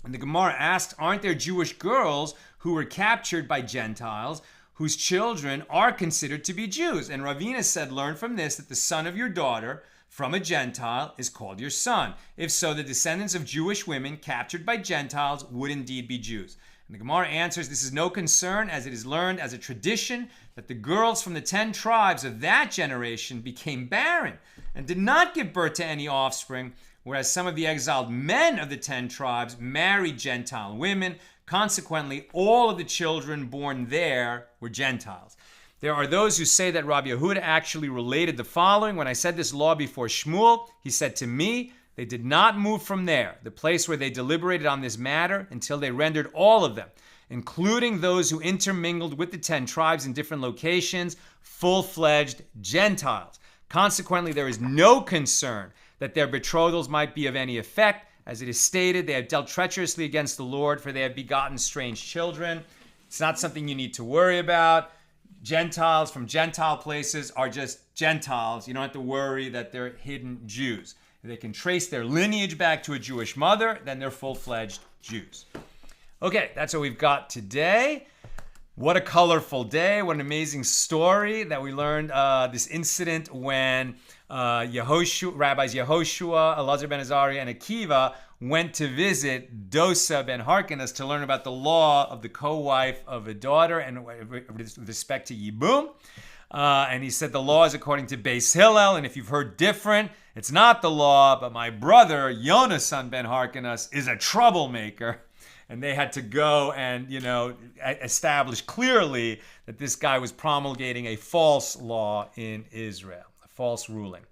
And the Gemara asked, aren't there Jewish girls who were captured by Gentiles whose children are considered to be Jews? And Ravina said, learn from this that the son of your daughter from a Gentile is called your son. If so, the descendants of Jewish women captured by Gentiles would indeed be Jews. And the Gemara answers, this is no concern, as it is learned as a tradition that the girls from the 10 tribes of that generation became barren and did not give birth to any offspring, whereas some of the exiled men of the 10 tribes married Gentile women. Consequently, all of the children born there were Gentiles. There are those who say that Rabbi Yehuda actually related the following. When I said this law before Shmuel, he said to me, they did not move from there, the place where they deliberated on this matter, until they rendered all of them, including those who intermingled with the 10 tribes in different locations, full-fledged Gentiles. Consequently, there is no concern that their betrothals might be of any effect. As it is stated, they have dealt treacherously against the Lord, for they have begotten strange children. It's not something you need to worry about. Gentiles from Gentile places are just Gentiles. You don't have to worry that they're hidden Jews. If they can trace their lineage back to a Jewish mother, then they're full-fledged Jews. Okay, that's what we've got today. What a colorful day. What an amazing story that we learned this incident when Rabbis Yehoshua, Elazar ben Azarya, and Akiva went to visit Dosa ben Harkinas to learn about the law of the co-wife of a daughter and with respect to Yibum. And he said the law is according to Beis Hillel, and if you've heard different, it's not the law, but my brother, Yonasan ben Harkinas, is a troublemaker. And they had to go and, establish clearly that this guy was promulgating a false law in Israel, a false ruling.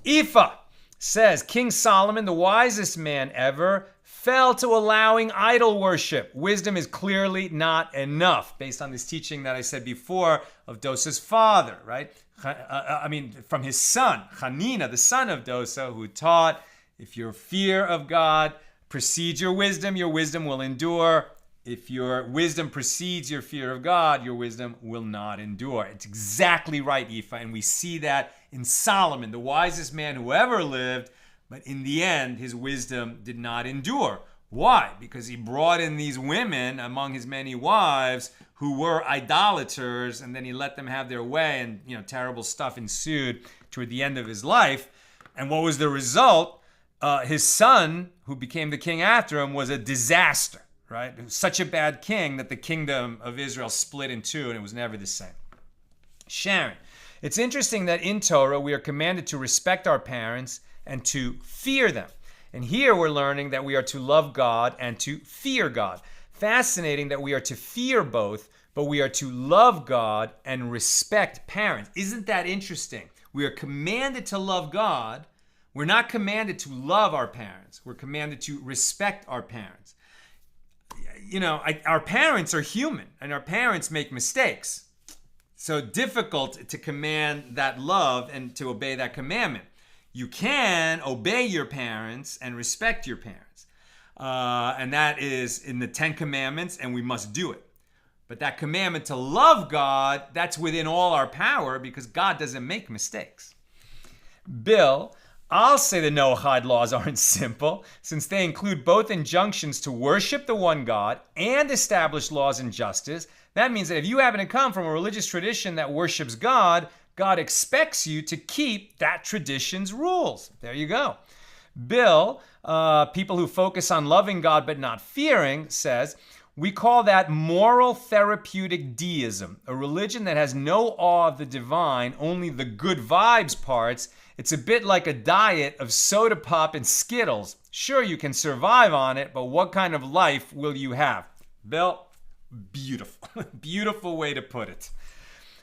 Ifa says, King Solomon, the wisest man ever, fell to allowing idol worship. Wisdom is clearly not enough, based on this teaching that I said before of Dosa's father, right? From his son, Chanina, the son of Dosa, who taught, if your fear of God precedes your wisdom will endure. If your wisdom precedes your fear of God, your wisdom will not endure. It's exactly right, Ifa, and we see that in Solomon, the wisest man who ever lived, but in the end, his wisdom did not endure. Why? Because he brought in these women among his many wives who were idolaters, and then he let them have their way, and terrible stuff ensued toward the end of his life. And what was the result? His son, who became the king after him, was a disaster, right? It was such a bad king that the kingdom of Israel split in two, and it was never the same. Sharon, it's interesting that in Torah we are commanded to respect our parents and to fear them. And here we're learning that we are to love God and to fear God. Fascinating that we are to fear both, but we are to love God and respect parents. Isn't that interesting? We are commanded to love God. We're not commanded to love our parents. We're commanded to respect our parents. Our parents are human, and our parents make mistakes. So difficult to command that love and to obey that commandment. You can obey your parents and respect your parents. And that is in the 10 Commandments, and we must do it. But that commandment to love God, that's within all our power because God doesn't make mistakes. Bill, I'll say the Noahide laws aren't simple, since they include both injunctions to worship the one God and establish laws and justice. That means that if you happen to come from a religious tradition that worships God, God expects you to keep that tradition's rules. There you go. Bill, people who focus on loving God but not fearing, says, we call that moral therapeutic deism, a religion that has no awe of the divine, only the good vibes parts, It's a bit like a diet of soda pop and Skittles. Sure, you can survive on it, but what kind of life will you have? Bill, beautiful. Beautiful way to put it.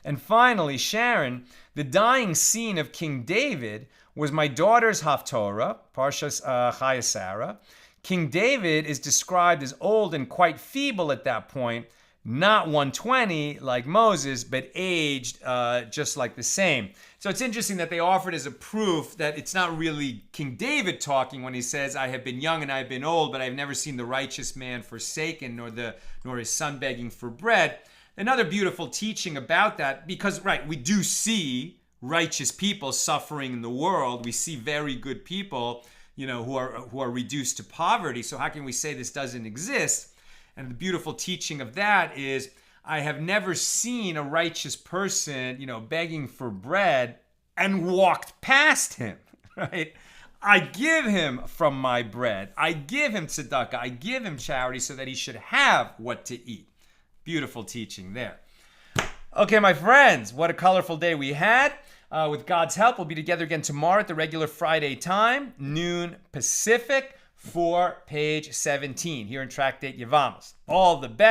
And finally, Sharon, the dying scene of King David was my daughter's Haftorah, Parshas Chayesara. King David is described as old and quite feeble at that point, not 120 like Moses, but aged just like the same. So it's interesting that they offered as a proof that it's not really King David talking when he says, I have been young and I have been old, but I've never seen the righteous man forsaken, nor his son begging for bread. Another beautiful teaching about that, because, right, we do see righteous people suffering in the world. We see very good people, who are reduced to poverty. So how can we say this doesn't exist? And the beautiful teaching of that is, I have never seen a righteous person, begging for bread and walked past him, right? I give him from my bread. I give him tzedakah. I give him charity so that he should have what to eat. Beautiful teaching there. Okay, my friends, what a colorful day we had. With God's help, we'll be together again tomorrow at the regular Friday time, noon Pacific, for page 17 here in Tractate Yevamos. All the best.